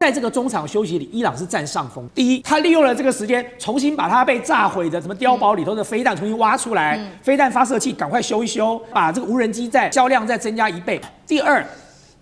在这个中场休息里，伊朗是占上风。第一，他利用了这个时间，重新把它被炸毁的什么碉堡里头的飞弹重新挖出来，飞弹发射器赶快修一修，把这个无人机销量再增加1倍。第二，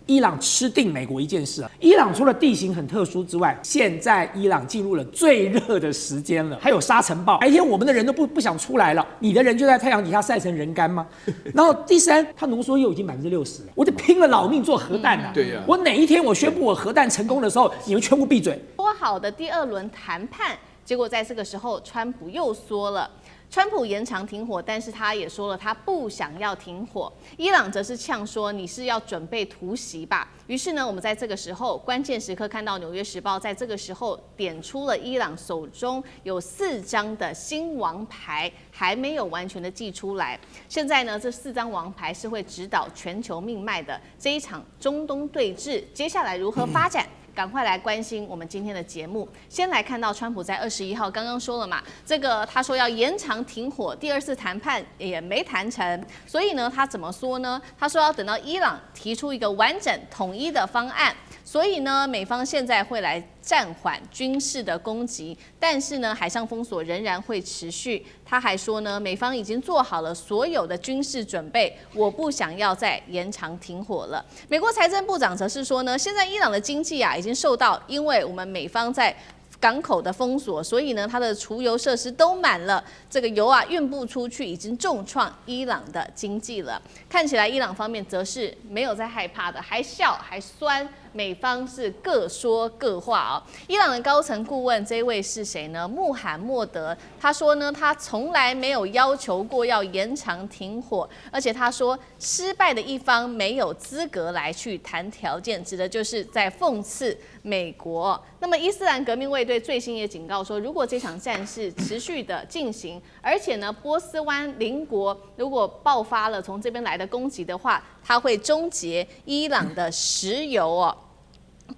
伊朗吃定美国一件事啊，伊朗除了地形很特殊之外，现在伊朗进入了最热的时间了，还有沙尘暴，白天我们的人都不想出来了，你的人就在太阳底下晒成人干吗？然后第三，它浓缩铀已经60%了，我得拼了老命做核弹啊！对呀，我哪一天我宣布我核弹成功的时候，你们全部闭嘴。说好的第2轮谈判，结果在这个时候，川普又说了。川普延长停火，但是他也说了他不想要停火。伊朗则是呛说你是要准备突袭吧。于是呢，我们在这个时候关键时刻看到《纽约时报》在这个时候点出了伊朗手中有4张的新王牌还没有完全的寄出来。现在呢，这4张王牌是会指导全球命脉的这一场中东对峙，接下来如何发展？赶快来关心我们今天的节目。先来看到川普在21号刚刚说了嘛，这个他说要延长停火，第2次谈判也没谈成，所以呢，他怎么说呢？他说要等到伊朗提出一个完整统一的方案。所以呢，美方现在会来暂缓军事的攻击，但是呢，海上封锁仍然会持续。他还说呢，美方已经做好了所有的军事准备，我不想要再延长停火了。美国财政部长则是说呢，现在伊朗的经济已经受到，因为我们美方在港口的封锁，所以呢，它的储油设施都满了，这个油运不出去，已经重创伊朗的经济了。看起来伊朗方面则是没有在害怕的，还笑还酸。美方是各说各话哦。伊朗的高层顾问这位是谁呢？穆罕默德，他说呢，他从来没有要求过要延长停火，而且他说失败的一方没有资格来去谈条件，指的就是在讽刺美国。那么伊斯兰革命卫队最新也警告说，如果这场战事持续的进行，而且呢，波斯湾邻国如果爆发了从这边来的攻击的话，它会终结伊朗的石油哦。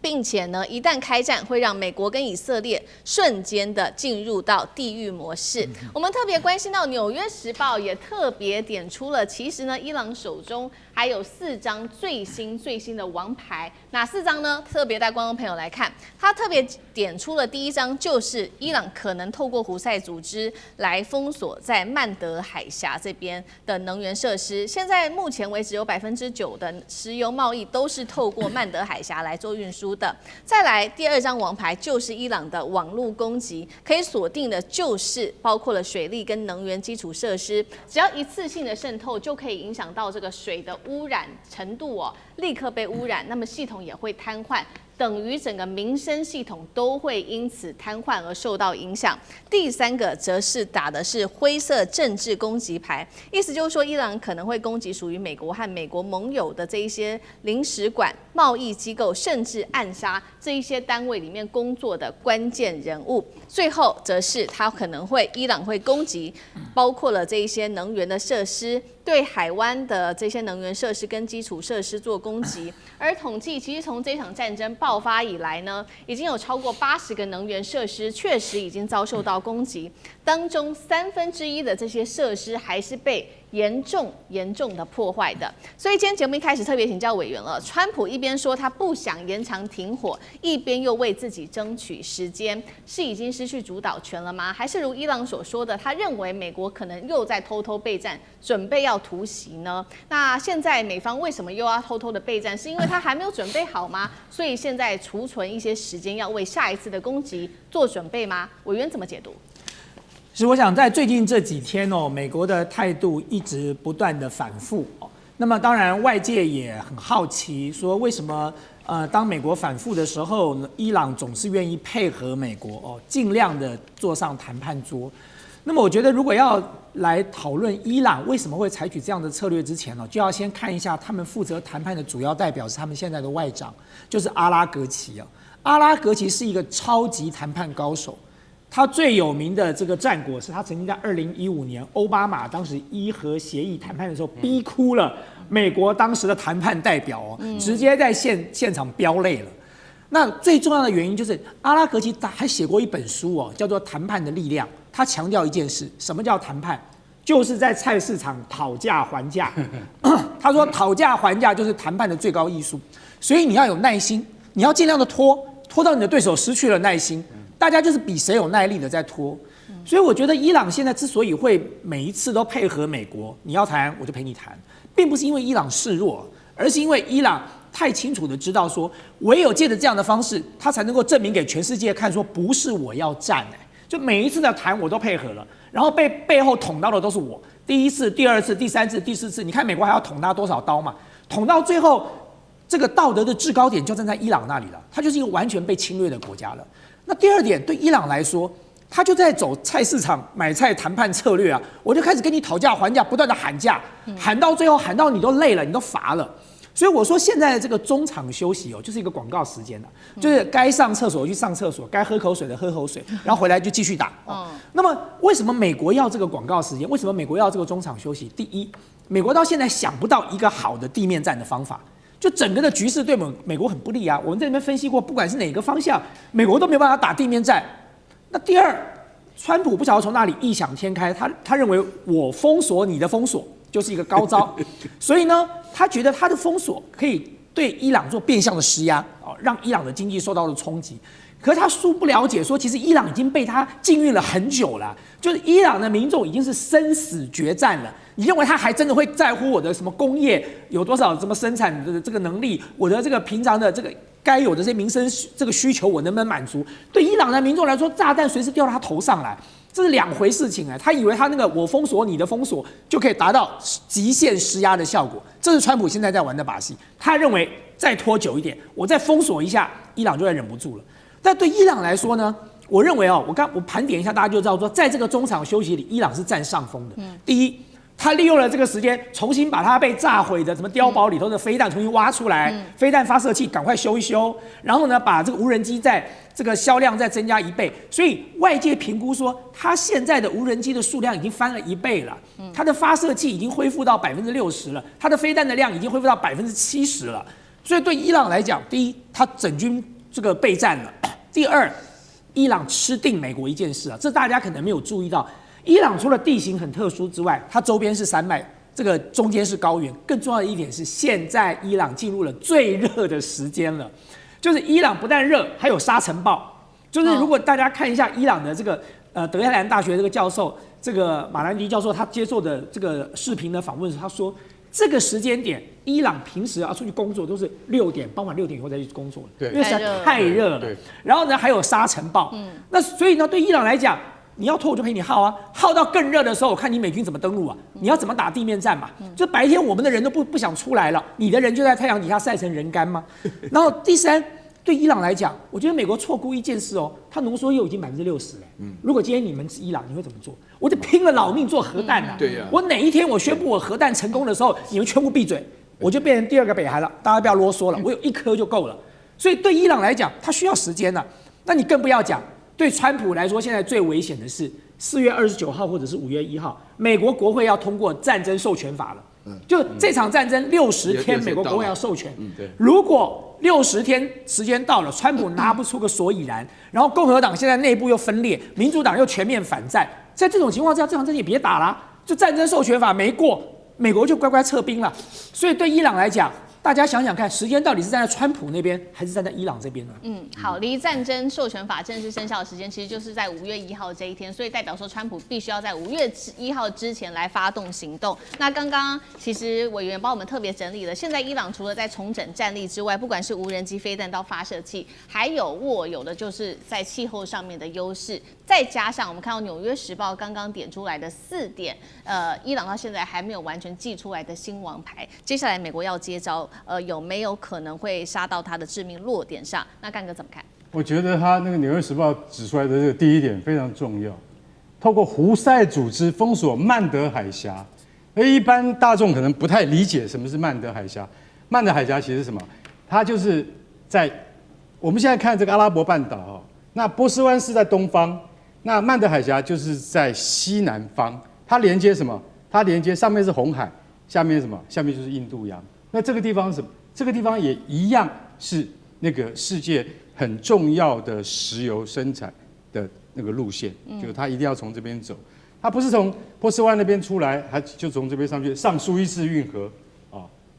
并且呢，一旦开战，会让美国跟以色列瞬间的进入到地狱模式。我们特别关心到《纽约时报》也特别点出了，其实呢，伊朗手中还有4张最新的王牌，哪4张呢？特别带观众朋友来看，他特别点出了第1张，就是伊朗可能透过胡塞组织来封锁在曼德海峡这边的能源设施。现在目前为止，有9%的石油贸易都是透过曼德海峡来做运输的。再来第2张王牌就是伊朗的网络攻击，可以锁定的就是包括了水利跟能源基础设施，只要一次性的渗透就可以影响到这个水的污染程度哦，立刻被污染，那么系统也会瘫痪。等于整个民生系统都会因此瘫痪而受到影响。第3个则是打的是灰色政治攻击牌，意思就是说，伊朗可能会攻击属于美国和美国盟友的这一些领事馆、贸易机构，甚至暗杀这一些单位里面工作的关键人物。最后则是伊朗会攻击，包括了这一些能源的设施，对海湾的这些能源设施跟基础设施做攻击。而统计其实从这场战争爆发以来呢，已经有超过80个能源设施确实已经遭受到攻击，当中1/3的这些设施还是被严重的破坏的。所以今天节目一开始特别请教委员了，川普一边说他不想延长停火，一边又为自己争取时间，是已经失去主导权了吗？还是如伊朗所说的，他认为美国可能又在偷偷备战，准备要突袭呢？那现在美方为什么又要偷偷的备战？是因为他还没有准备好吗？所以现在储存一些时间，要为下一次的攻击做准备吗？委员怎么解读？是我想在最近这几天哦，美国的态度一直不断的反复哦。那么当然外界也很好奇，说为什么当美国反复的时候，伊朗总是愿意配合美国哦，尽量的坐上谈判桌。那么我觉得如果要来讨论伊朗为什么会采取这样的策略之前呢，就要先看一下他们负责谈判的主要代表是他们现在的外长，就是阿拉格齐啊。阿拉格齐是一个超级谈判高手。他最有名的这个战果是他曾经在2015年奥巴马当时伊核协议谈判的时候逼哭了美国当时的谈判代表哦，直接在现场飙泪了。那最重要的原因就是阿拉格齐还写过一本书哦，叫做《谈判的力量》。他强调一件事，什么叫谈判？就是在菜市场讨价还价。他说讨价还价就是谈判的最高艺术，所以你要有耐心，你要尽量的拖。拖到你的对手失去了耐心，大家就是比谁有耐力的在拖。所以我觉得伊朗现在之所以会每一次都配合美国，你要谈我就陪你谈，并不是因为伊朗示弱，而是因为伊朗太清楚的知道说，唯有借着这样的方式，他才能够证明给全世界看，说不是我要战就每一次的谈我都配合了，然后背后捅刀的都是我，第一次、第二次、第三次、第四次，你看美国还要捅他多少刀嘛？捅到最后，这个道德的制高点就站在伊朗那里了，他就是一个完全被侵略的国家了。那第二点，对伊朗来说，他就在走菜市场买菜谈判策略啊，我就开始跟你讨价还价，不断的喊价，喊到最后喊到你都累了，你都乏了。所以我说现在的这个中场休息就是一个广告时间了，就是该上厕所去上厕所，该喝口水的喝口水，然后回来就继续打。那么为什么美国要这个广告时间？为什么美国要这个中场休息？第一，美国到现在想不到一个好的地面战的方法，就整个的局势对美国很不利啊。我们在那边分析过，不管是哪个方向，美国都没有办法打地面战。那第二，川普不晓得从哪里异想天开，他认为我封锁你的封锁就是一个高招，所以呢，他觉得他的封锁可以对伊朗做变相的施压，让伊朗的经济受到了冲击。可是他殊不了解说，其实伊朗已经被他禁运了很久了，就是伊朗的民众已经是生死决战了。你认为他还真的会在乎我的什么工业有多少什么生产的这个能力，我的这个平常的这个该有的这些民生这个需求我能不能满足？对伊朗的民众来说，炸弹随时掉到他头上来，这是两回事情他以为他那个我封锁你的封锁就可以达到极限施压的效果，这是川普现在在玩的把戏。他认为再拖久一点，我再封锁一下，伊朗就会忍不住了。但对伊朗来说呢，我认为我盘点一下，大家就知道说，在这个中场休息里，伊朗是占上风的。第一，他利用了这个时间，重新把他被炸毁的什么碉堡里头的飞弹重新挖出来，飞弹发射器赶快修一修，然后呢，把这个无人机在这个销量再增加1倍，所以外界评估说，他现在的无人机的数量已经翻了1倍了，他的发射器已经恢复到60%了，他的飞弹的量已经恢复到70%了。所以对伊朗来讲，第一，他整军这个备战了；第二，伊朗吃定美国一件事这大家可能没有注意到。伊朗除了地形很特殊之外，它周边是山脉，这个中间是高原。更重要的一点是，现在伊朗进入了最热的时间了，就是伊朗不但热，还有沙尘暴。就是如果大家看一下伊朗的这个德黑兰大学这个教授，这个马兰迪教授，他接受的这个视频的访问时，他说这个时间点，伊朗平时出去工作都是傍晚6点以后再去工作，因为实在太热了。然后呢，还有沙尘暴。那所以呢，对伊朗来讲，你要拖我就陪你耗耗到更热的时候，我看你美军怎么登陆你要怎么打地面战嘛？就白天我们的人都不想出来了，你的人就在太阳底下晒成人干吗？然后第三，对伊朗来讲，我觉得美国错估一件事它浓缩铀已经60%了。如果今天你们是伊朗，你会怎么做？我就拼了老命做核弹对呀。我哪一天我宣布我核弹成功的时候，你们全部闭嘴，我就变成第2个北韩了。大家不要啰嗦了，我有1颗就够了。所以对伊朗来讲，它需要时间那你更不要讲。对川普来说，现在最危险的是4月29号或者是5月1号，美国国会要通过战争授权法了。就这场战争60天，美国国会要授权。如果60天时间到了，川普拿不出个所以然，然后共和党现在内部又分裂，民主党又全面反战，在这种情况下，这场战争也别打了，就战争授权法没过，美国就乖乖撤兵了。所以对伊朗来讲，大家想想看，时间到底是站在川普那边，还是站在伊朗这边呢？好，离战争授权法正式生效的时间，其实就是在5月1号这一天，所以代表说川普必须要在5月1号之前来发动行动。那刚刚其实委员帮我们特别整理了，现在伊朗除了在重整战力之外，不管是无人机、飞弹到发射器，还有握有的就是在气候上面的优势，再加上我们看到《纽约时报》刚刚点出来的4点，伊朗到现在还没有完全祭出来的新王牌，接下来美国要接招。有没有可能会杀到他的致命弱点上？那干哥怎么看？我觉得他那个《纽约时报》指出来的这个第一点非常重要，透过胡塞组织封锁曼德海峡。而一般大众可能不太理解什么是曼德海峡。曼德海峡其实是什么？它就是在我们现在看这个阿拉伯半岛那波斯湾是在东方，那曼德海峡就是在西南方。它连接什么？它连接上面是红海，下面是什么？下面就是印度洋。那这个地方是什么？这个地方也一样是那个世界很重要的石油生产的那个路线，就它一定要从这边走。它不是从波斯湾那边出来，它就从这边上去，上苏伊士运河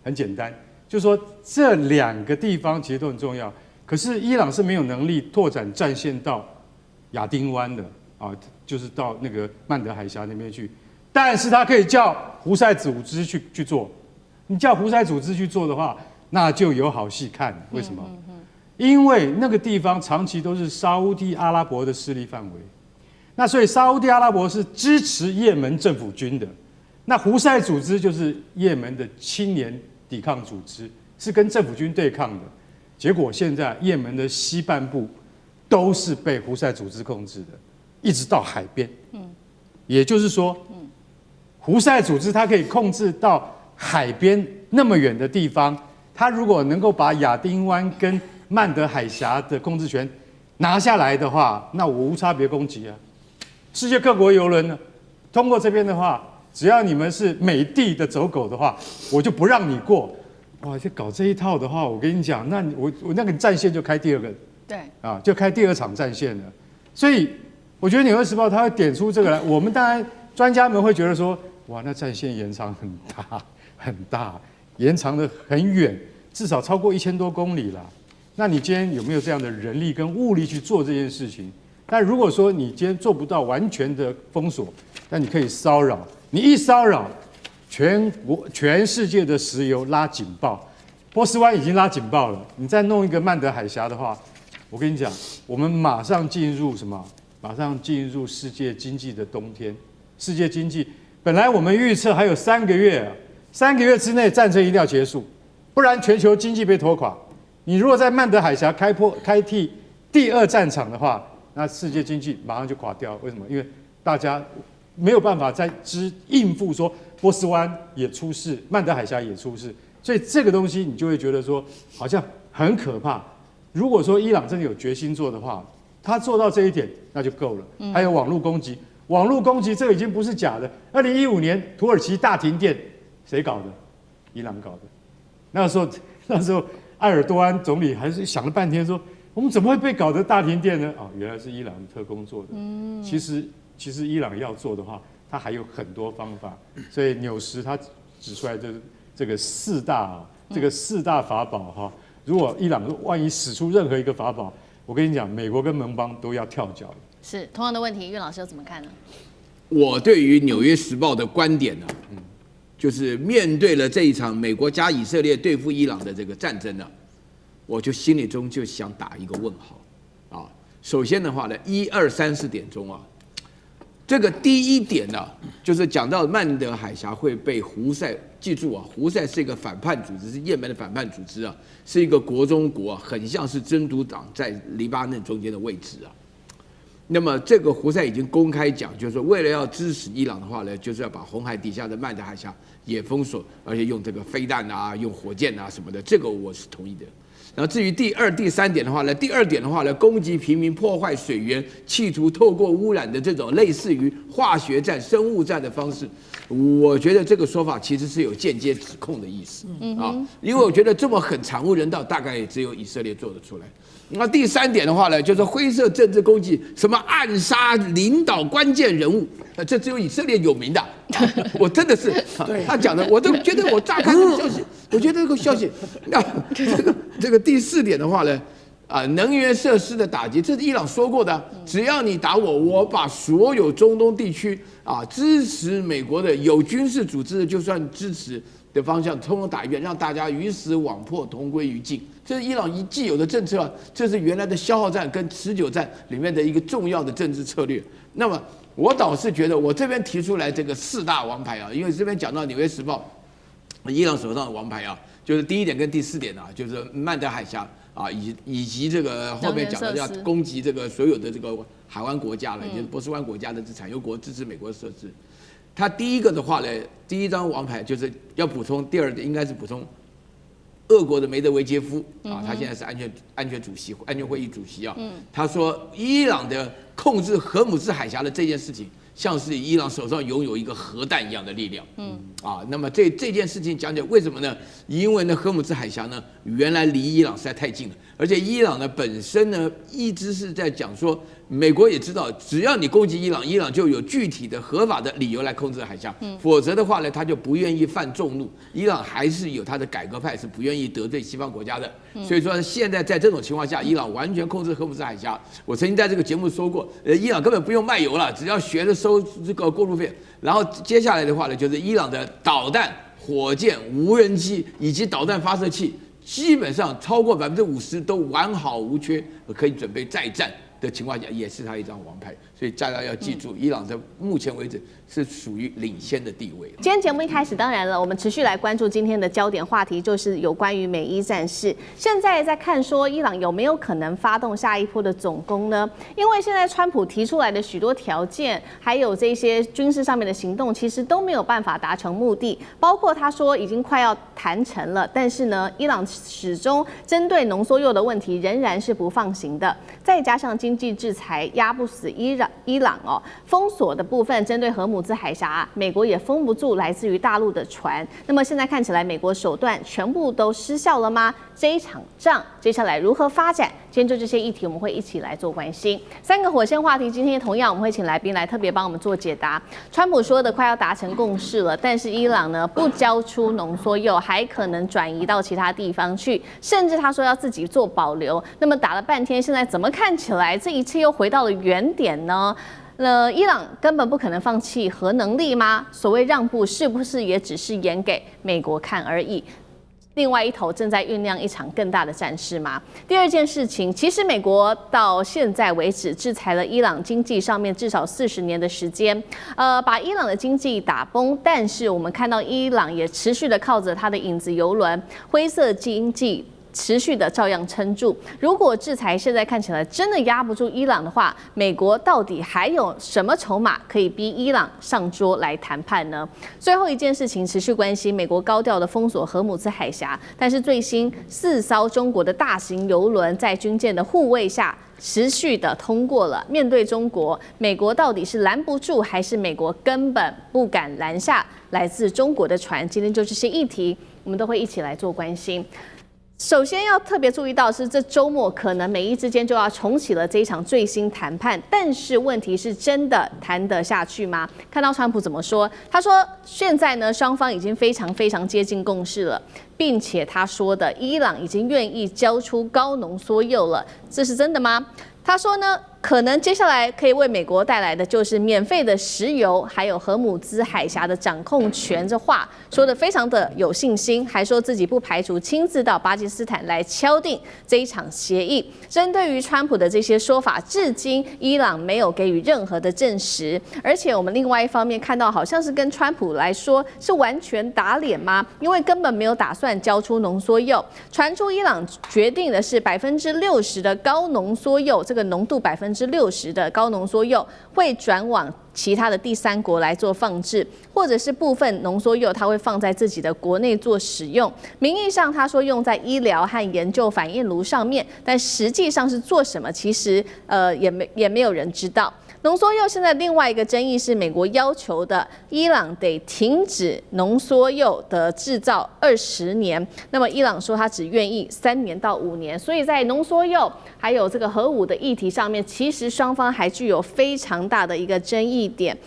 很简单。就是说这2个地方其实都很重要。可是伊朗是没有能力拓展战线到亚丁湾的啊，就是到那个曼德海峡那边去。但是他可以叫胡塞组织去做。你叫胡塞组织去做的话，那就有好戏看。为什么？因为那个地方长期都是沙烏地阿拉伯的势力范围。那所以沙烏地阿拉伯是支持也门政府军的。那胡塞组织就是也门的青年抵抗组织，是跟政府军对抗的。结果现在也门的西半部都是被胡塞组织控制的，一直到海边。也就是说，胡塞组织它可以控制到海边那么远的地方，它如果能够把亚丁湾跟曼德海峡的控制权拿下来的话，那我无差别攻击啊！世界各国邮轮呢，通过这边的话，只要你们是美帝的走狗的话，我就不让你过。哇，就搞这一套的话，我跟你讲，那我那个战线就开第二个，对啊，就开第二场战线了。所以我觉得《纽约时报》它会点出这个来，我们当然专家们会觉得说，哇，那战线延长很大很大，延长的很远，至少超过1000多公里啦。那你今天有没有这样的人力跟物力去做这件事情？但如果说你今天做不到完全的封锁，那你可以骚扰，你一骚扰，全世界的石油拉警报，波斯湾已经拉警报了，你再弄一个曼德海峡的话，我跟你讲，我们马上进入什么？马上进入世界经济的冬天。世界经济本来我们预测还有3个月，3个月之内战争一定要结束，不然全球经济被拖垮。你如果在曼德海峡开辟第2战场的话，那世界经济马上就垮掉。为什么？因为大家没有办法再应付说波斯湾也出事，曼德海峡也出事，所以这个东西你就会觉得说好像很可怕。如果说伊朗真的有决心做的话，他做到这一点那就够了。还有网络攻击，网络攻击这个已经不是假的。2015年土耳其大停电，谁搞的？伊朗搞的。那时候埃尔多安总理还是想了半天说，我们怎么会被搞得大停电呢？哦，原来是伊朗的特工做的。其实伊朗要做的话，它还有很多方法。所以纽时他指出来这个4大法宝哈，如果伊朗万一使出任何一个法宝，我跟你讲，美国跟盟邦都要跳脚。是同样的问题，岳老师又怎么看呢？我对于《纽约时报》的观点呢，就是面对了这一场美国加以色列对付伊朗的这个战争呢，我就心里中就想打一个问号啊。首先的话呢，1、2、3、4点钟啊，这个第一点呢，就是讲到曼德海峡会被胡塞，记住啊，胡塞是一个反叛组织，是也门的反叛组织啊，是一个国中国啊，很像是真主党在黎巴嫩中间的位置啊。那么这个胡塞已经公开讲，就是说为了要支持伊朗的话呢，就是要把红海底下的曼德海峡也封锁，而且用这个飞弹啊、用火箭啊什么的，这个我是同意的。然后至于第2、第3点的话呢，第2点的话呢，攻击平民、破坏水源，企图透过污染的这种类似于化学战、生物战的方式，我觉得这个说法其实是有间接指控的意思啊，因为我觉得这么很惨无人道，大概也只有以色列做得出来。那第3点的话呢，就是灰色政治攻击，什么暗杀领导关键人物，这只有以色列有名的。我真的是，他讲的，我都觉得我乍看这个消息，我觉得这个消息，那这个第4点的话呢，能源设施的打击，这是伊朗说过的，只要你打我，我把所有中东地区支持美国的有军事组织的，就算支持的方向，通通打一遍，让大家鱼死网破，同归于尽。这是伊朗既有的政策，这是原来的消耗战跟持久战里面的一个重要的政治策略。那么我倒是觉得，我这边提出来这个4大王牌啊，因为这边讲到《纽约时报》，伊朗手上的王牌啊，就是第1点跟第4点啊，就是曼德海峡啊，以及这个后面讲的要攻击这个所有的这个海湾国家了，也就是波斯湾国家的产油国支持美国的设置。他第一个的话呢，第1张王牌就是要补充，第2点应该是补充俄国的梅德韦杰夫啊，他现在是安全会议主席啊。他说伊朗的控制荷姆斯海峡的这件事情，像是伊朗手上拥有一个核弹一样的力量。那么这件事情讲为什么呢？因为呢荷姆斯海峡呢原来离伊朗实在太近了，而且伊朗呢本身呢一直是在讲说，美国也知道，只要你攻击伊朗，伊朗就有具体的合法的理由来控制海峡，否则的话呢，他就不愿意犯众怒。伊朗还是有他的改革派，是不愿意得罪西方国家的。所以说现在在这种情况下，伊朗完全控制荷姆斯海峡。我曾经在这个节目说过，伊朗根本不用卖油了，只要学着收这个过路费。然后接下来的话呢，就是伊朗的导弹、火箭、无人机以及导弹发射器，基本上超过50%都完好无缺，可以准备再战的情况下，也是他一张王牌。所以大家要记住，伊朗在目前为止是属于领先的地位。今天节目一开始，当然了，我们持续来关注今天的焦点话题，就是有关于美伊战事。现在在看说，伊朗有没有可能发动下一波的总攻呢？因为现在川普提出来的许多条件，还有这些军事上面的行动，其实都没有办法达成目的。包括他说已经快要谈成了，但是呢，伊朗始终针对浓缩铀的问题仍然是不放行的。再加上经济制裁压不死伊朗哦，封锁的部分针对荷姆兹海峡，美国也封不住来自于大陆的船。那么现在看起来，美国手段全部都失效了吗？这一场仗接下来如何发展？今天就这些议题，我们会一起来做关心。3个火线话题，今天同样我们会请来宾来特别帮我们做解答。川普说的快要达成共识了，但是伊朗呢不交出浓缩铀，还可能转移到其他地方去，甚至他说要自己做保留。那么打了半天，现在怎么看起来这一切又回到了原点呢？伊朗根本不可能放弃核能力吗？所谓让步，是不是也只是演给美国看而已？另外一头正在酝酿一场更大的战事吗？第二件事情，其实美国到现在为止制裁了伊朗经济上面至少40年的时间，把伊朗的经济打崩。但是我们看到伊朗也持续的靠着它的影子邮轮、灰色经济，持续的照样撑住。如果制裁现在看起来真的压不住伊朗的话，美国到底还有什么筹码可以逼伊朗上桌来谈判呢？最后一件事情，持续关心美国高调的封锁荷姆兹海峡，但是最新4艘中国的大型邮轮在军舰的护卫下持续的通过了。面对中国，美国到底是拦不住，还是美国根本不敢拦下来自中国的船？今天就这些议题，我们都会一起来做关心。首先要特别注意到是，这周末可能美伊之间就要重启了这一场最新谈判，但是问题是真的谈得下去吗？看到川普怎么说，他说现在呢双方已经非常接近共识了，并且他说的伊朗已经愿意交出高浓缩铀了，这是真的吗？他说呢，可能接下来可以为美国带来的就是免费的石油，还有荷姆兹海峡的掌控权。这话说得非常的有信心，还说自己不排除亲自到巴基斯坦来敲定这一场协议。针对于川普的这些说法，至今伊朗没有给予任何的证实。而且我们另外一方面看到，好像是跟川普来说是完全打脸吗？因为根本没有打算交出浓缩铀。传出伊朗决定的是60%的高浓缩铀，这个浓度60%的高浓缩铀会转往其他的第三国来做放置，或者是部分浓缩铀它会放在自己的国内做使用。名义上他说用在医疗和研究反应炉上面，但实际上是做什么，其实也没有人知道。浓缩铀现在另外一个争议是，美国要求的伊朗得停止浓缩铀的制造20年，那么伊朗说他只愿意3年到5年，所以在浓缩铀还有这个核武的议题上面，其实双方还具有非常大的一个争议点。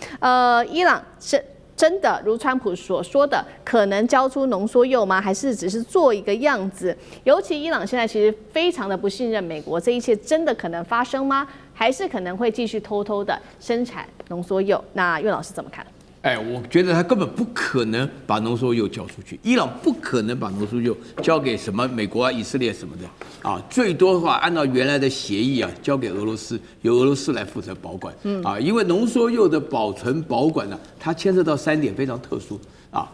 伊朗是真的如川普所说的，可能交出浓缩铀吗？还是只是做一个样子？尤其伊朗现在其实非常的不信任美国，这一切真的可能发生吗？还是可能会继续偷偷的生产浓缩铀？那岳老师怎么看？我觉得他根本不可能把浓缩铀交出去，伊朗不可能把浓缩铀交给什么美国啊、以色列什么的啊，最多的话按照原来的协议啊，交给俄罗斯，由俄罗斯来负责保管因为浓缩铀的保存保管呢，它牵涉到3点非常特殊。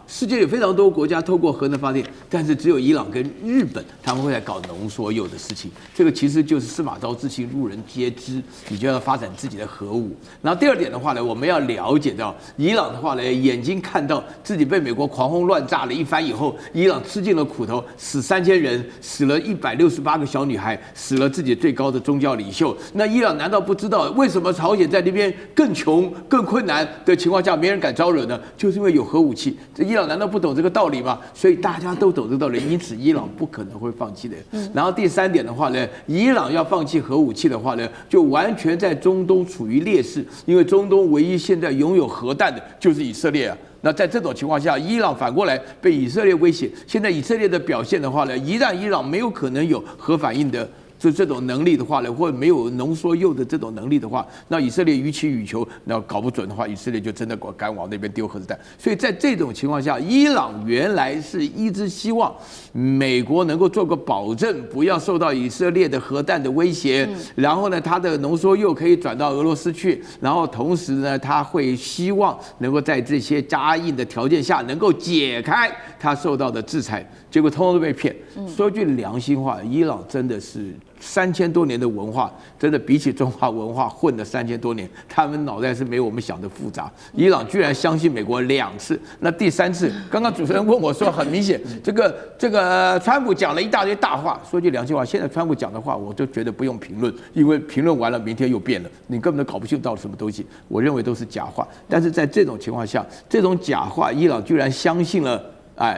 世界有非常多国家透过核能发电，但是只有伊朗跟日本他们会来搞浓缩铀的事情。这个其实就是司马昭之心，路人皆知，你就要发展自己的核武。然后第二点的话呢，我们要了解到伊朗的话呢，眼睛看到自己被美国狂轰乱炸了一番以后，伊朗吃尽了苦头，死3000人，死了168个小女孩，死了自己最高的宗教领袖。那伊朗难道不知道为什么朝鲜在那边更穷、更困难的情况下没人敢招惹呢？就是因为有核武器。这伊朗难道不懂这个道理吗？所以大家都懂这个道理，因此伊朗不可能会放弃的。然后第3点的话呢，伊朗要放弃核武器的话呢，就完全在中东处于劣势，因为中东唯一现在拥有核弹的就是以色列啊。那在这种情况下，伊朗反过来被以色列威胁。现在以色列的表现的话呢，一旦伊朗没有可能有核反应的这种能力的话呢，或者没有浓缩铀的这种能力的话，那以色列予取予求，那搞不准的话，以色列就真的敢往那边丢核子弹。所以在这种情况下，伊朗原来是一直希望美国能够做个保证，不要受到以色列的核弹的威胁，然后呢，它的浓缩铀可以转到俄罗斯去，然后同时呢，他会希望能够在这些加硬的条件下，能够解开他受到的制裁。结果通通都被骗。说句良心话，伊朗真的是3000多年的文化，真的比起中华文化混了3000多年，他们脑袋是没有我们想的复杂。伊朗居然相信美国2次，那第3次，刚刚主持人问我说，很明显，这个川普讲了一大堆大话。说句良心话，现在川普讲的话，我都觉得不用评论，因为评论完了，明天又变了，你根本都搞不清到什么东西。我认为都是假话。但是在这种情况下，这种假话，伊朗居然相信了。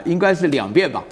应该是2遍吧，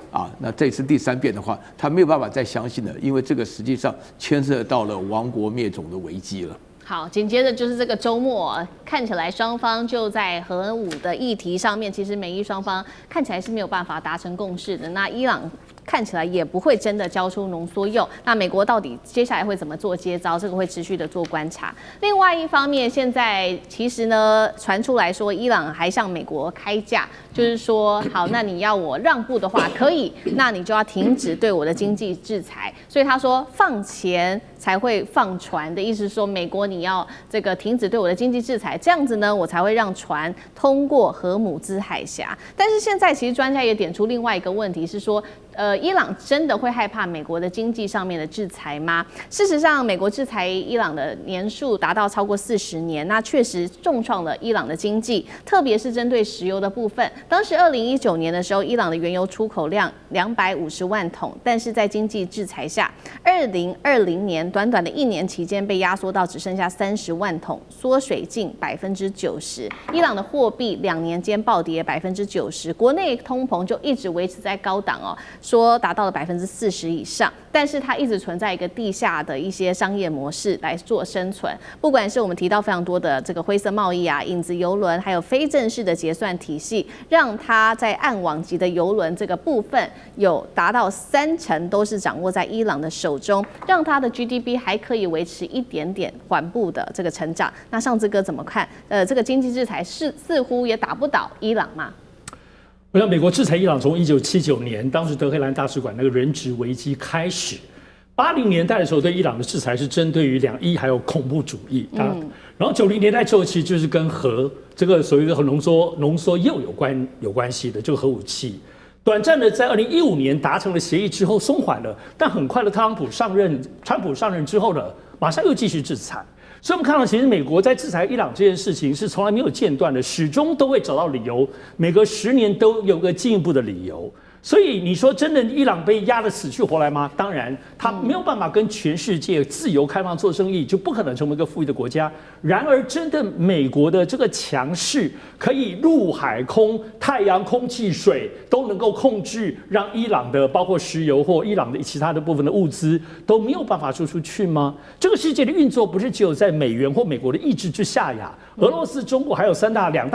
那这次第3遍的话，他没有办法再相信了，因为这个实际上牵涉到了亡国灭种的危机了。好，紧接着就是这个周末，看起来双方就在核武的议题上面，其实美伊双方看起来是没有办法达成共识的。那伊朗看起来也不会真的交出浓缩铀，那美国到底接下来会怎么做接招？这个会持续的做观察。另外一方面，现在其实呢传出来说，伊朗还向美国开价，就是说，好，那你要我让步的话可以，那你就要停止对我的经济制裁。所以他说放钱才会放船的意思是说，美国你要这个停止对我的经济制裁，这样子呢，我才会让船通过荷姆兹海峡。但是现在其实专家也点出另外一个问题是说，伊朗真的会害怕美国的经济上面的制裁吗？事实上，美国制裁伊朗的年数达到超过40年，那确实重创了伊朗的经济，特别是针对石油的部分。当时2019年的时候，伊朗的原油出口量250万桶，但是在经济制裁下，2020年短短的1年期间被压缩到只剩下30万桶，缩水近90%。伊朗的货币2年间暴跌90%，国内通膨就一直维持在高档哦。说达到了40%以上，但是它一直存在一个地下的一些商业模式来做生存。不管是我们提到非常多的这个灰色贸易啊、影子邮轮，还有非正式的结算体系，让它在暗网级的邮轮这个部分有达到30%都是掌握在伊朗的手中，让它的 GDP 还可以维持一点点缓步的这个成长。那上志哥怎么看？这个经济制裁似乎也打不倒伊朗嘛？我想，美国制裁伊朗从1979年当时德黑兰大使馆那个人质危机开始，80年代的时候对伊朗的制裁是针对于2伊还有恐怖主义，然后90年代之后其实就是跟这个所谓的浓缩铀有关系的这个核武器。短暂的在2015年达成了协议之后松缓了，但很快的川普上任之后呢，马上又继续制裁。所以我们看到，其实美国在制裁伊朗这件事情是从来没有间断的，始终都会找到理由，每隔10年都有个进一步的理由。所以你说真的伊朗被压得死去活来吗？当然，他没有办法跟全世界自由开放做生意，就不可能成为一个富裕的国家。然而，真的美国的这个强势，可以陆海空、太阳、空气、水都能够控制，让伊朗的包括石油或伊朗的其他的部分的物资都没有办法输出去吗？这个世界的运作不是只有在美元或美国的意志之下呀。俄罗斯、中国还有其他两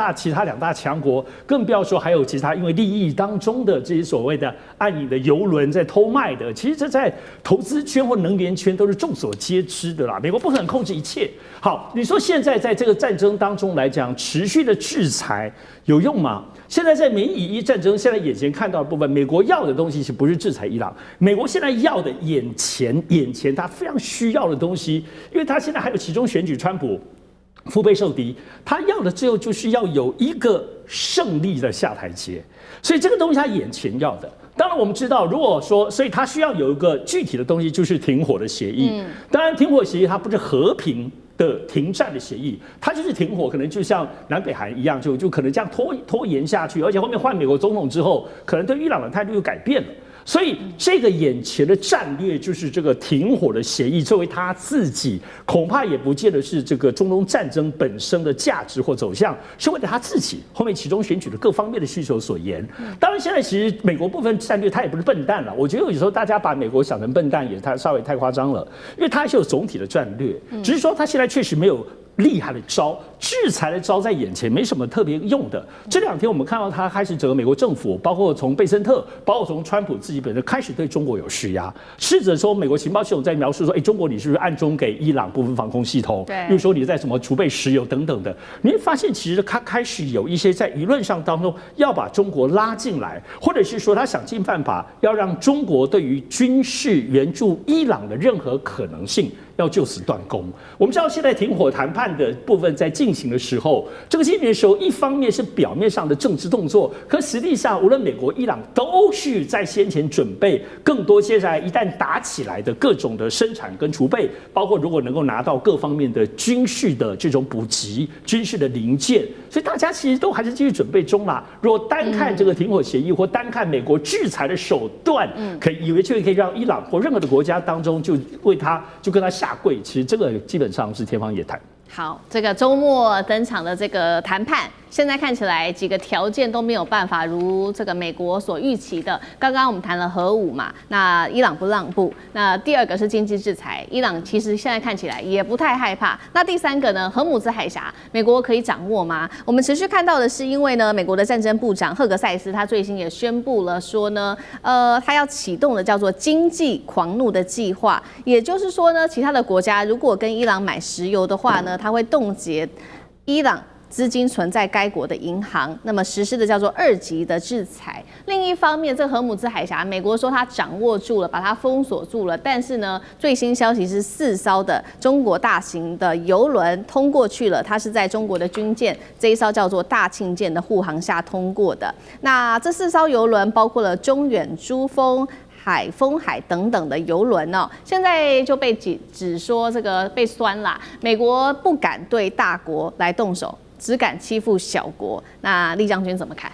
大强国，更不要说还有其他因为利益当中的这些所谓的暗影的邮轮在偷卖的，其实这在投资圈或能源圈都是众所皆知的啦。美国不可能控制一切。好，你说现在在这个战争当中来讲，持续的制裁有用吗？现在在美以伊战争，现在眼前看到的部分，美国要的东西是不是制裁伊朗？美国现在要的眼前他非常需要的东西，因为他现在还有其中选举川普。腹背受敌，他要的最后就是要有一个胜利的下台阶，所以这个东西他眼前要的。当然我们知道，如果说，所以他需要有一个具体的东西，就是停火的协议。当然，停火协议它不是和平的停战的协议，它就是停火，可能就像南北韩一样，就可能这样拖延下去，而且后面换美国总统之后，可能对伊朗的态度又改变了。所以这个眼前的战略就是这个停火的协议，作为他自己恐怕也不见得是这个中东战争本身的价值或走向，是为了他自己后面其中选举的各方面的需求所言。当然，现在其实美国部分战略他也不是笨蛋了，我觉得有时候大家把美国想成笨蛋也稍微太夸张了，因为他还是有总体的战略，只是说他现在确实没有厉害的招，制裁的招在眼前，没什么特别用的。这2天我们看到他开始整个美国政府，包括从贝森特，包括从川普自己本身开始对中国有施压，试着说美国情报系统在描述说，中国你是不是暗中给伊朗部分防空系统？对，比如说你在什么储备石油等等的，你会发现其实他开始有一些在舆论上当中要把中国拉进来，或者是说他想尽办法要让中国对于军事援助伊朗的任何可能性要就此断供。我们知道现在停火谈判的部分在进行的时候，这个进行的时候，一方面是表面上的政治动作，可实际上无论美国、伊朗都是在先前准备更多接下来一旦打起来的各种的生产跟储备，包括如果能够拿到各方面的军事的这种补给、军事的零件，所以大家其实都还是继续准备中啦。如果单看这个停火协议，或单看美国制裁的手段，以为就可以让伊朗或任何的国家当中就跟他下跪，其实这个基本上是天方夜谭。好，这个周末登场的这个谈判，现在看起来几个条件都没有办法如这个美国所预期的。刚刚我们谈了核武嘛，那伊朗不让步。那第2个是经济制裁，伊朗其实现在看起来也不太害怕。那第3个呢，荷姆兹海峡，美国可以掌握吗？我们持续看到的是，因为呢，美国的战争部长赫格塞斯他最新也宣布了说呢，他要启动的叫做经济狂怒的计划，也就是说呢，其他的国家如果跟伊朗买石油的话呢，他会冻结伊朗资金存在该国的银行，那么实施的叫做2级的制裁。另一方面，这荷姆兹海峡，美国说它掌握住了，把它封锁住了，但是呢，最新消息是4艘的中国大型的油轮通过去了，它是在中国的军舰这一艘叫做大庆舰的护航下通过的。那这4艘油轮包括了中远、珠峰、海丰海等等的邮轮哦，现在就被指说这个被酸啦，美国不敢对大国来动手，只敢欺负小国。那厉将军怎么看？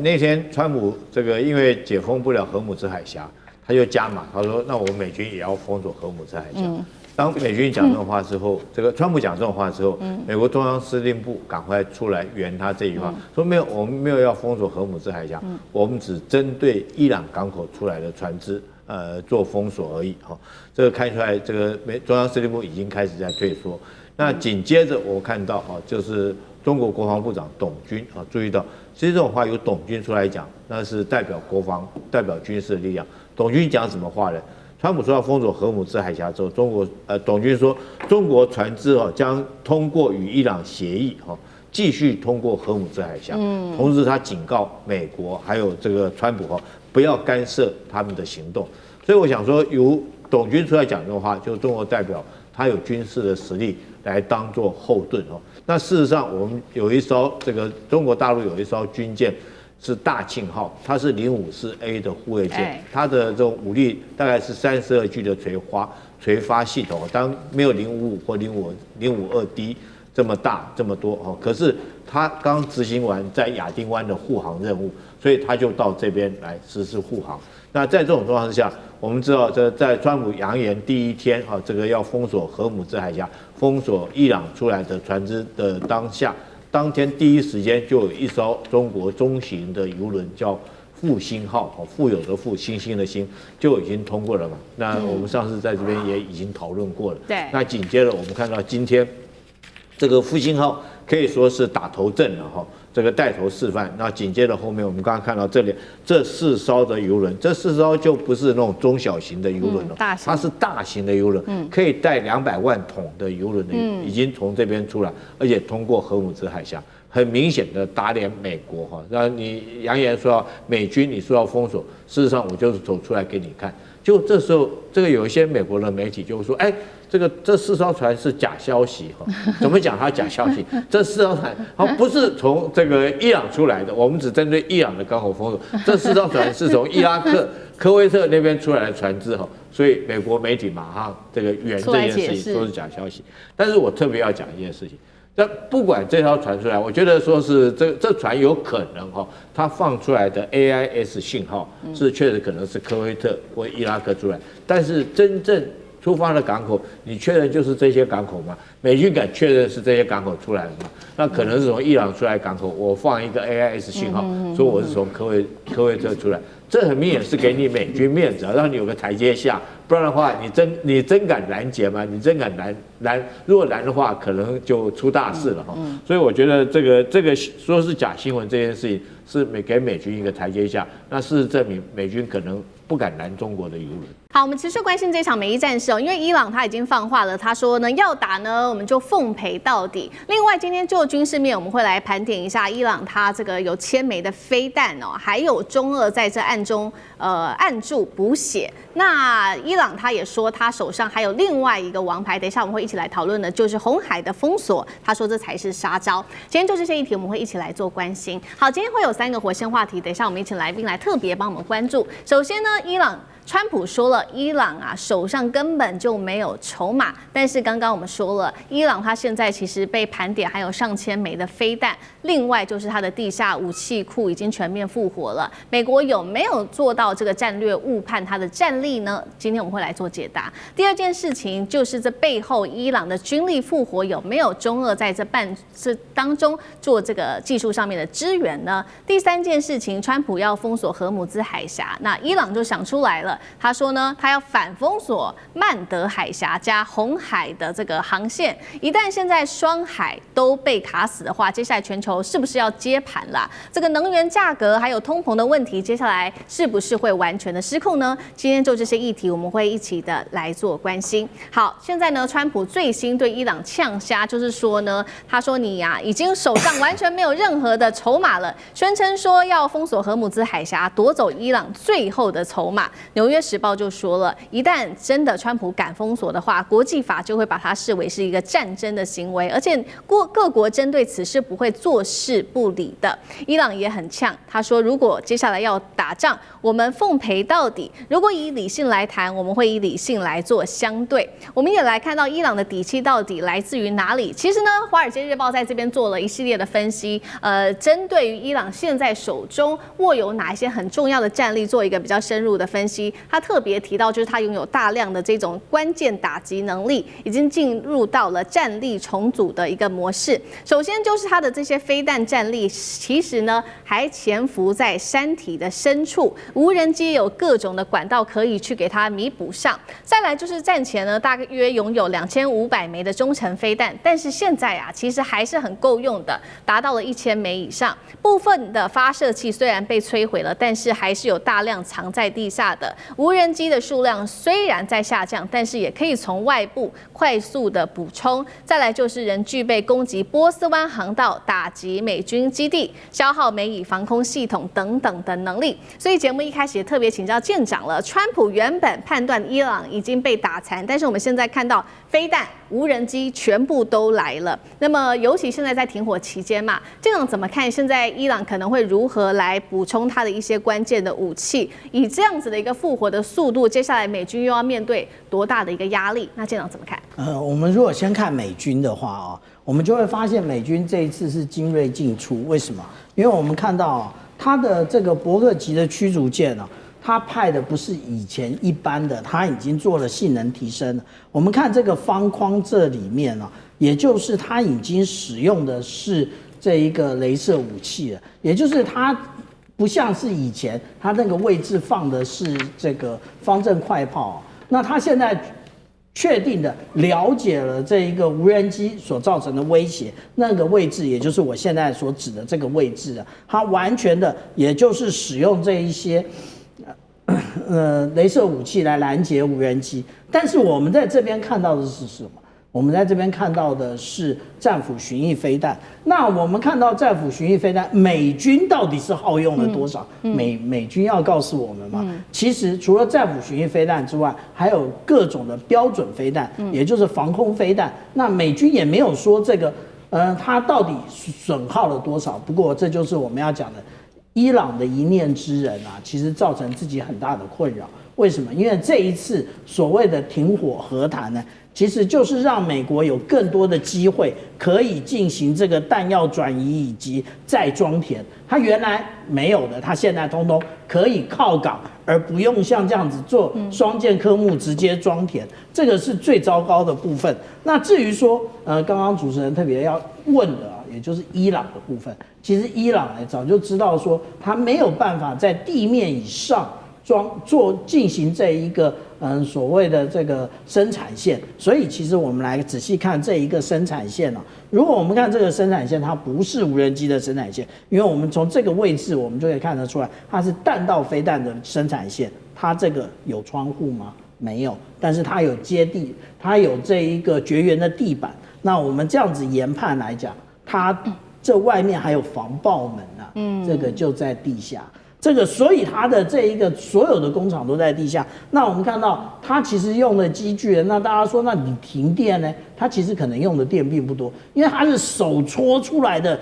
那天川普这个因为解封不了荷姆兹海峡，他就加码，他说那我们美军也要封锁荷姆兹海峡。当美军讲这种话之后，这个川普讲这种话之后，美国中央司令部赶快出来圆他这句话，说没有，我们没有要封锁荷姆兹海峡，我们只针对伊朗港口出来的船只，做封锁而已。哈，这个看出来，这个中央司令部已经开始在退缩。那紧接着我看到哈，就是中国国防部长董军啊，注意到，其实这种话由董军出来讲，那是代表国防、代表军事的力量。董军讲什么话呢？川普说要封锁荷姆兹海峡之后，董军说中国船只将通过与伊朗协议继续通过荷姆兹海峡。同时他警告美国还有这个川普不要干涉他们的行动。所以我想说，由董军出来讲这种话，就是中国代表他有军事的实力来当做后盾那事实上，我们有一艘这个中国大陆有一艘军舰。是大庆号，它是054A 的护卫舰，它的这种武力大概是32G 的垂发系统，当然没有055或052D 这么大这么多可是它刚执行完在亚丁湾的护航任务，所以它就到这边来实施护航。那在这种状况之下，我们知道在川普扬言第1天这个要封锁荷姆兹海峡，封锁伊朗出来的船只的当天第一时间就有一艘中国中型的邮轮叫复兴号，富有的富，星星的星，就已经通过了嘛。那我们上次在这边也已经讨论过了。对。那紧接着我们看到今天这个复兴号可以说是打头阵了这个带头示范。那紧接着后面我们刚刚看到这4艘的邮轮，这4艘就不是那种中小型的邮轮了，它是大型的邮轮，可以带200万桶的邮轮已经从这边出来，而且通过荷姆兹海峡，很明显的打脸美国那你扬言说美军你说要封锁，事实上我就是走出来给你看。就这时候，这个有一些美国的媒体就说，这4艘船是假消息怎么讲它假消息？这4艘船不是从这个伊朗出来的，我们只针对伊朗的港口封锁。这4艘船是从伊拉克、科威特那边出来的船只所以美国媒体马上这个圆这件事情说是假消息。但是我特别要讲一件事情，但不管这条传出来，我觉得说是这船有可能它放出来的 AIS 信号是确实可能是科威特或伊拉克出来，但是真正出发的港口，你确认就是这些港口吗？美军敢确认是这些港口出来的吗？那可能是从伊朗出来港口，我放一个 AIS 信号，说我是从科威特出来，这很明显是给你美军面子，让你有个台阶下，不然的话，你真敢拦截吗？你真敢拦？如果拦的话，可能就出大事了所以我觉得这个说是假新闻这件事情，是给美军一个台阶下。那事实证明，美军可能不敢拦中国的油轮。好，我们持续关心这场美伊战事因为伊朗他已经放话了，他说呢要打呢我们就奉陪到底。另外，今天就军事面我们会来盘点一下伊朗他这个有千枚的飞弹还有中俄在这暗中暗助补血。那伊朗他也说他手上还有另外一个王牌，等一下我们会一起来讨论的，就是红海的封锁。他说这才是杀招。今天就这些议题我们会一起来做关心。好，今天会有3个火线话题，等一下我们一起来宾来特别帮我们关注。首先呢，川普说了，伊朗手上根本就没有筹码。但是刚刚我们说了，伊朗它现在其实被盘点还有上千枚的飞弹，另外就是它的地下武器库已经全面复活了。美国有没有做到这个战略误判它的战力呢？今天我们会来做解答。第二件事情就是这背后伊朗的军力复活有没有中俄在这当中做这个技术上面的支援呢？第三件事情，川普要封锁荷姆兹海峡，那伊朗就想出来了。他说呢，他要反封锁曼德海峡加红海的这个航线。一旦现在双海都被卡死的话，接下来全球是不是要接盘啦？这个能源价格还有通膨的问题，接下来是不是会完全的失控呢？今天就这些议题，我们会一起的来做关心。好，现在呢，川普最新对伊朗呛虾，就是说呢，他说你已经手上完全没有任何的筹码了，宣称说要封锁荷姆兹海峡，夺走伊朗最后的筹码。纽约时报就说了，一旦真的川普敢封锁的话，国际法就会把它视为是一个战争的行为，而且各国针对此事不会坐视不理的。伊朗也很呛，他说如果接下来要打仗，我们奉陪到底。如果以理性来谈，我们会以理性来做相对。我们也来看到伊朗的底气到底来自于哪里。其实呢，《华尔街日报》在这边做了一系列的分析，针对于伊朗现在手中握有哪一些很重要的战力，做一个比较深入的分析。他特别提到，就是他拥有大量的这种关键打击能力，已经进入到了战力重组的一个模式。首先就是他的这些飞弹战力，其实呢还潜伏在山体的深处，无人机有各种的管道可以去给它弥补上。再来就是战前呢，大约拥有2500枚的中程飞弹，但是现在其实还是很够用的，达到了1000枚以上。部分的发射器虽然被摧毁了，但是还是有大量藏在地下的。无人机的数量虽然在下降，但是也可以从外部快速的补充。再来就是仍具备攻击波斯湾航道、打击美军基地、消耗美以防空系统等等的能力。所以节目一开始也特别请教舰长了，川普原本判断伊朗已经被打残，但是我们现在看到飞弹、无人机全部都来了。那么尤其现在在停火期间嘛，舰长怎么看现在伊朗可能会如何来补充它的一些关键的武器？以这样子的一个复活的速度，接下来美军又要面对多大的一个压力？那舰长怎么看？我们如果先看美军的话我们就会发现美军这一次是精锐进出。为什么？因为我们看到它的这个伯克级的驱逐舰它派的不是以前一般的，它已经做了性能提升了。我们看这个方框这里面也就是它已经使用的是这一个雷射武器了，也就是它不像是以前它那个位置放的是这个方阵快炮那它现在确定的了解了这一个无人机所造成的威胁，那个位置也就是我现在所指的这个位置它完全的也就是使用这一些雷射武器来拦截无人机。但是我们在这边看到的是什么？我们在这边看到的是战斧巡弋飞弹。那我们看到战斧巡弋飞弹，美军到底是耗用了多少？美军要告诉我们嘛。其实除了战斧巡弋飞弹之外，还有各种的标准飞弹，也就是防空飞弹。那美军也没有说这个，它到底损耗了多少？不过这就是我们要讲的，伊朗的一念之仁其实造成自己很大的困扰。为什么？因为这一次所谓的停火和谈呢，其实就是让美国有更多的机会可以进行这个弹药转移以及再装填。它原来没有的，它现在通通可以靠港，而不用像这样子做双舰科目直接装填，这个是最糟糕的部分。那至于说，刚刚主持人特别要问的啊，也就是伊朗的部分，其实伊朗呢早就知道说，它没有办法在地面以上进行这一个所谓的这个生产线，所以其实我们来仔细看这一个生产线啊。如果我们看这个生产线，它不是无人机的生产线，因为我们从这个位置我们就可以看得出来，它是弹道飞弹的生产线。它这个有窗户吗？没有，但是它有接地，它有这一个绝缘的地板。那我们这样子研判来讲，它这外面还有防爆门啊，这个就在地下。这个，所以它的这一个所有的工厂都在地下。那我们看到它其实用的机具，那大家说，那你停电呢？它其实可能用的电并不多，因为它是手搓出来的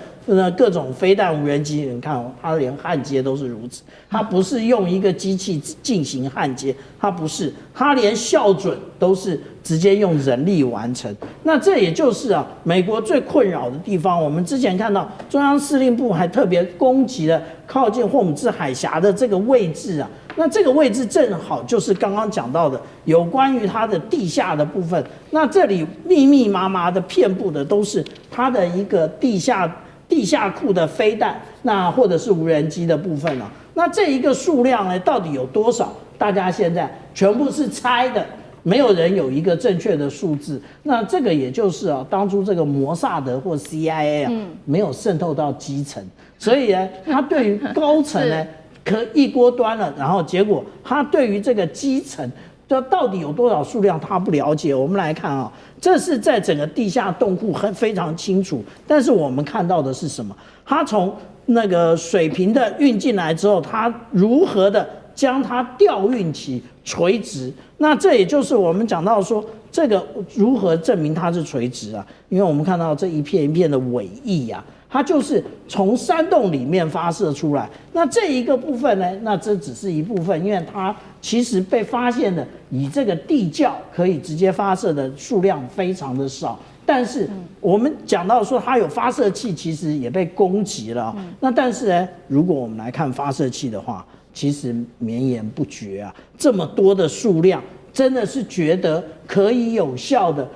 各种飞弹无人机。你看哦，它连焊接都是如此，它不是用一个机器进行焊接，它不是，它连校准都是直接用人力完成。那这也就是啊，美国最困扰的地方。我们之前看到中央司令部还特别攻击了靠近霍姆兹海峡的这个位置啊。那这个位置正好就是刚刚讲到的有关于它的地下的部分。那这里密密麻麻的遍布的都是它的一个地下库的飞弹，那或者是无人机的部分啊。那这一个数量呢，到底有多少？大家现在全部是猜的，没有人有一个正确的数字。那这个也就是啊，当初这个摩萨德或 CIA 啊，没有渗透到基层，所以呢，它对于高层呢。可一锅端了，然后结果他对于这个基层，这到底有多少数量他不了解。我们来看啊，这是在整个地下洞库非常清楚，但是我们看到的是什么？他从那个水平的运进来之后，他如何的将它调运起垂直？那这也就是我们讲到说，这个如何证明它是垂直啊？因为我们看到这一片一片的尾翼啊。它就是从山洞里面发射出来，那这一个部分呢？那这只是一部分，因为它其实被发现的以这个地窖可以直接发射的数量非常的少。但是我们讲到说它有发射器，其实也被攻击了。那但是呢，如果我们来看发射器的话，其实绵延不绝啊，这么多的数量，真的是觉得可以有效的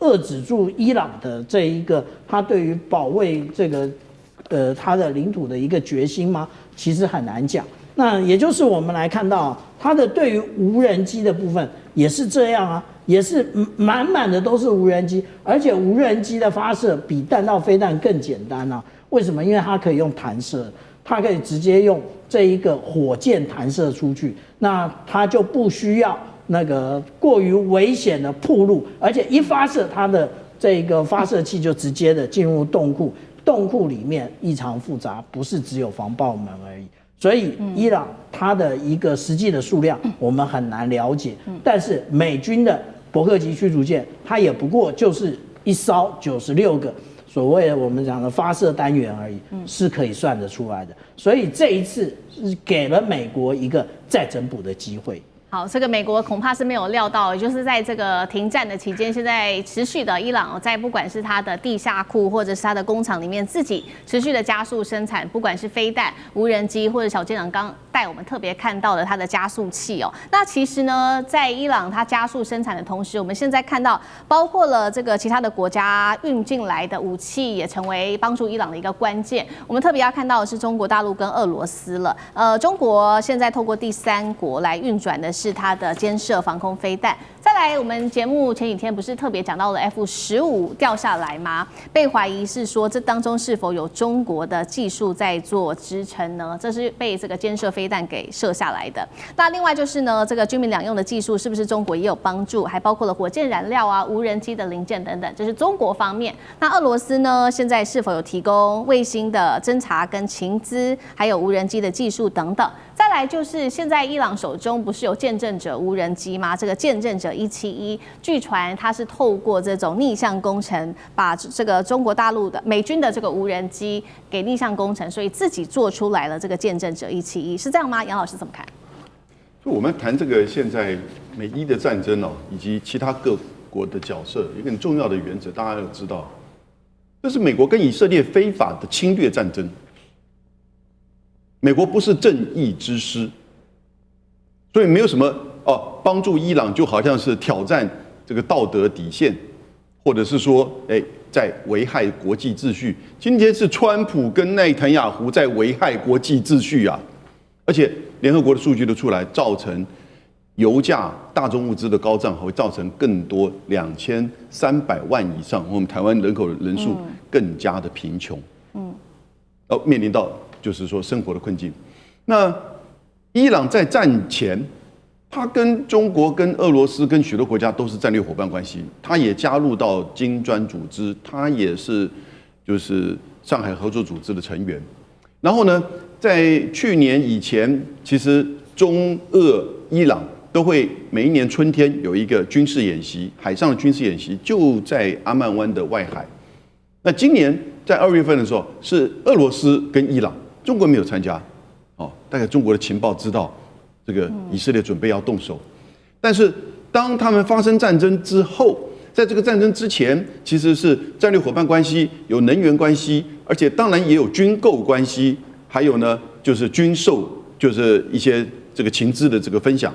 遏制住伊朗的这一个他对于保卫这个他的领土的一个决心吗？其实很难讲。那也就是我们来看到他的对于无人机的部分也是这样啊，也是满满的都是无人机，而且无人机的发射比弹道飞弹更简单啊。为什么？因为它可以用弹射，它可以直接用这一个火箭弹射出去，那它就不需要那个过于危险的暴露，而且一发射它的这个发射器就直接的进入洞库，洞库里面异常复杂，不是只有防爆门而已。所以伊朗它的一个实际的数量我们很难了解，但是美军的伯克级驱逐舰它也不过就是一艘96个所谓的我们讲的发射单元而已，是可以算得出来的。所以这一次是给了美国一个再整补的机会。好，这个美国恐怕是没有料到，也就是在这个停战的期间，现在持续的伊朗在不管是它的地下库或者是它的工厂里面，自己持续的加速生产，不管是飞弹、无人机或者小舰长刚带我们特别看到的它的加速器哦。那其实呢，在伊朗它加速生产的同时，我们现在看到包括了这个其他的国家运进来的武器，也成为帮助伊朗的一个关键。我们特别要看到的是中国大陆跟俄罗斯了。中国现在透过第三国来运转的是它的监射防空飞弹。再来，我们节目前几天不是特别讲到了 F-15掉下来吗？被怀疑是说这当中是否有中国的技术在做支撑呢？这是被这个监射飞弹给射下来的。那另外就是呢，这个军民两用的技术是不是中国也有帮助？还包括了火箭燃料啊、无人机的零件等等，这是中国方面。那俄罗斯呢，现在是否有提供卫星的侦察跟情资，还有无人机的技术等等？再来就是现在伊朗手中不是有见证者无人机吗？这个见证者171，据传它是透过这种逆向工程，把这个中国大陆的美军的这个无人机给逆向工程，所以自己做出来了这个见证者171，是这样吗？杨老师怎么看？就我们谈这个现在美伊的战争哦，以及其他国的角色，一个很重要的原则，大家要知道，这是美国跟以色列非法的侵略战争。美国不是正义之师，所以没有什么帮助伊朗就好像是挑战这个道德底线，或者是说在危害国际秩序。今天是川普跟内塔尼亚胡在危害国际秩序啊！而且联合国的数据都出来，造成油价、大宗物资的高涨，会造成更多2300万以上我们台湾人口人数更加的贫穷，面临到就是说生活的困境。那伊朗在战前，他跟中国、跟俄罗斯、跟许多国家都是战略伙伴关系，他也加入到金砖组织，他也是就是上海合作组织的成员。然后呢，在去年以前，其实中俄伊朗都会每一年春天有一个军事演习，海上的军事演习就在阿曼湾的外海。那今年在2月份的时候，是俄罗斯跟伊朗，中国没有参加。大概中国的情报知道这个以色列准备要动手，但是当他们发生战争之后，在这个战争之前，其实是战略伙伴关系，有能源关系，而且当然也有军购关系，还有呢就是军售，就是一些这个情资的这个分享。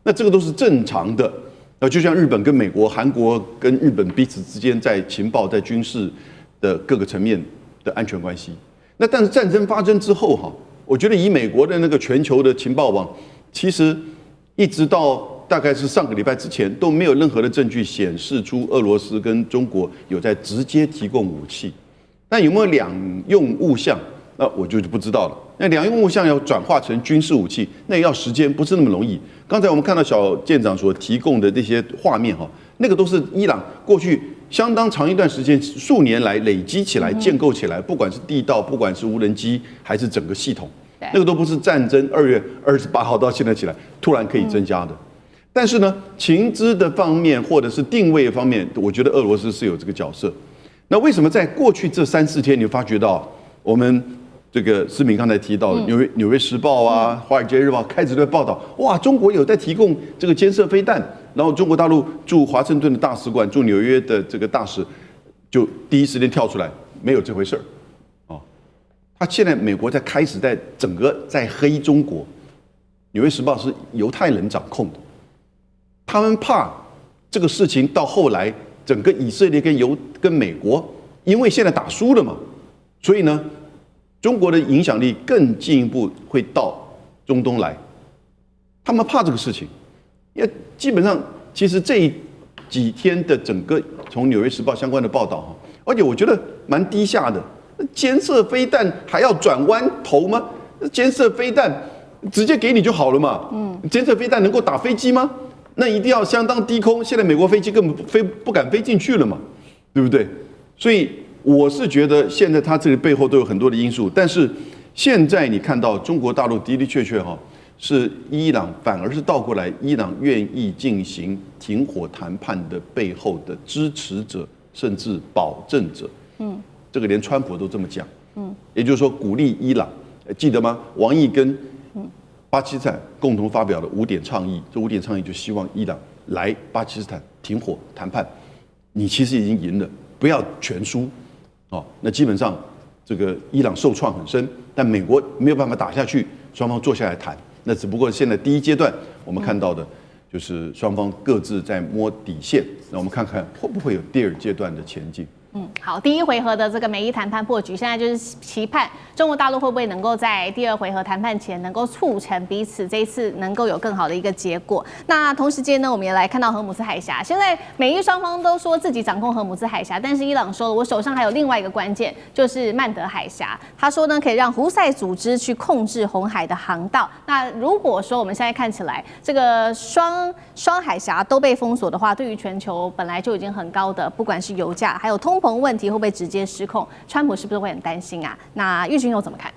那这个都是正常的。就像日本跟美国、韩国跟日本彼此之间在情报、在军事的各个层面的安全关系。那但是战争发生之后我觉得以美国的那个全球的情报网，其实一直到大概是上个礼拜之前，都没有任何的证据显示出俄罗斯跟中国有在直接提供武器。但有没有两用物项，那我就不知道了。那两用物项要转化成军事武器，那要时间，不是那么容易。刚才我们看到小舰长所提供的这些画面那个都是伊朗过去相当长一段时间、数年来累积起来、建构起来，不管是地道，不管是无人机，还是整个系统，那个都不是战争2月28号到现在起来突然可以增加的。但是呢，情资的方面或者是定位方面，我觉得俄罗斯是有这个角色。那为什么在过去这3-4天，你发觉到我们这个思敏刚才提到的纽约时报啊、华尔街日报开始在报道，哇，中国有在提供这个监射飞弹，然后中国大陆驻华盛顿的大使馆、驻纽约的这个大使就第一时间跳出来，没有这回事儿。他现在美国在开始在整个在黑中国，纽约时报是犹太人掌控的，他们怕这个事情到后来整个以色列跟美国，因为现在打输了嘛，所以呢，中国的影响力更进一步会到中东来，他们怕这个事情。也基本上，其实这几天的整个从《纽约时报》相关的报道而且我觉得蛮低下的。监射飞弹还要转弯头吗？监射飞弹直接给你就好了嘛。监射飞弹能够打飞机吗？那一定要相当低空。现在美国飞机根本不敢飞进去了嘛，对不对？所以我是觉得现在它这个背后都有很多的因素，但是现在你看到中国大陆的确是伊朗反而是倒过来，伊朗愿意进行停火谈判的背后的支持者，甚至保证者。这个连川普都这么讲。也就是说鼓励伊朗，记得吗？王毅跟巴基斯坦共同发表了5点倡议，这5点倡议就希望伊朗来巴基斯坦停火谈判。你其实已经赢了，不要全输。那基本上这个伊朗受创很深，但美国没有办法打下去，双方坐下来谈。那只不过现在第一阶段我们看到的就是双方各自在摸底线，那我们看看会不会有第2阶段的前进。好，第1回合的这个美伊谈判破局，现在就是期盼中国大陆会不会能够在第2回合谈判前能够促成彼此这一次能够有更好的一个结果。那同时间呢，我们也来看到荷姆斯海峡，现在美伊双方都说自己掌控荷姆斯海峡，但是伊朗说了，我手上还有另外一个关键，就是曼德海峡。他说呢，可以让胡塞组织去控制红海的航道。那如果说我们现在看起来这个双海峡都被封锁的话，对于全球本来就已经很高的，不管是油价还有通膨问题会不会直接失控？川普是不是会很担心啊？那玉军又怎么看？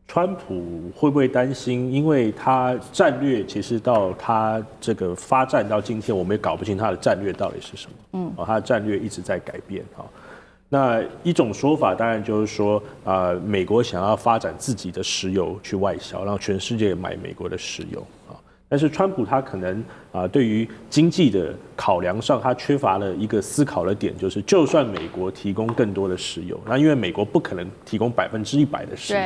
川普会不会担心？因为他战略其实到他这个发展到今天，我们也搞不清他的战略到底是什么。他的战略一直在改变。那一种说法当然就是说，美国想要发展自己的石油去外销，让全世界买美国的石油。但是川普他可能对于经济的考量上，他缺乏了一个思考的点，就是就算美国提供更多的石油，那因为美国不可能提供100%的石油，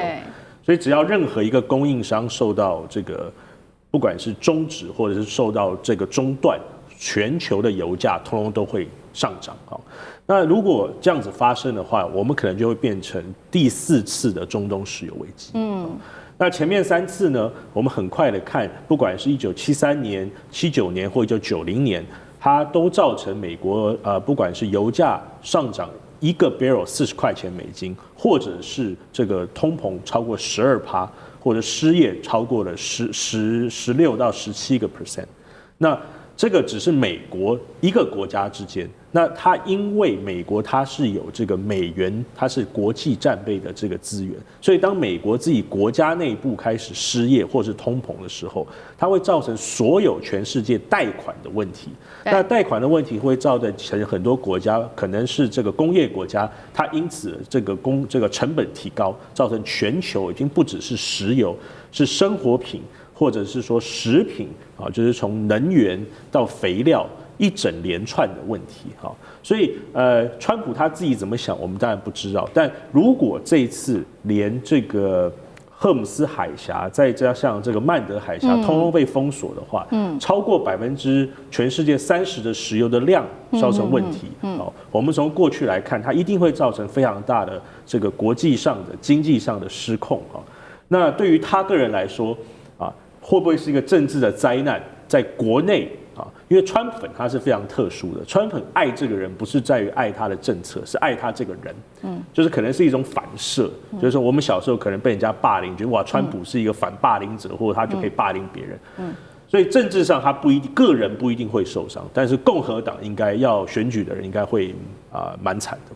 所以只要任何一个供应商受到这个不管是终止或者是受到这个中断，全球的油价通通都会上涨。那如果这样子发生的话，我们可能就会变成第4次的中东石油危机。那前面3次呢，我们很快的看，不管是1973年、79年或1990年，它都造成美国不管是油价上涨1个 barrel $40块美金，或者是这个通膨超过12%，或者失业超过了16到17%。那这个只是美国一个国家之间，那它因为美国它是有这个美元，它是国际战备的这个资源，所以当美国自己国家内部开始失业或是通膨的时候，它会造成所有全世界贷款的问题。那贷款的问题会造成很多国家，可能是这个工业国家，它因此这个成本提高，造成全球已经不只是石油，是生活品。或者是说食品就是从能源到肥料一整连串的问题所以川普他自己怎么想，我们当然不知道。但如果这一次连这个荷姆斯海峡再加上这个曼德海峡通通被封锁的话，超过全世界30%的石油的量造成问题。我们从过去来看，它一定会造成非常大的这个国际上的经济上的失控那对于他个人来说会不会是一个政治的灾难？在国内因为川粉他是非常特殊的，川粉爱这个人不是在于爱他的政策，是爱他这个人。就是可能是一种反射，就是说我们小时候可能被人家霸凌，觉得哇，川普是一个反霸凌者，或者他就可以霸凌别人。所以政治上他个人不一定会受伤，但是共和党应该要选举的人应该会蛮惨的。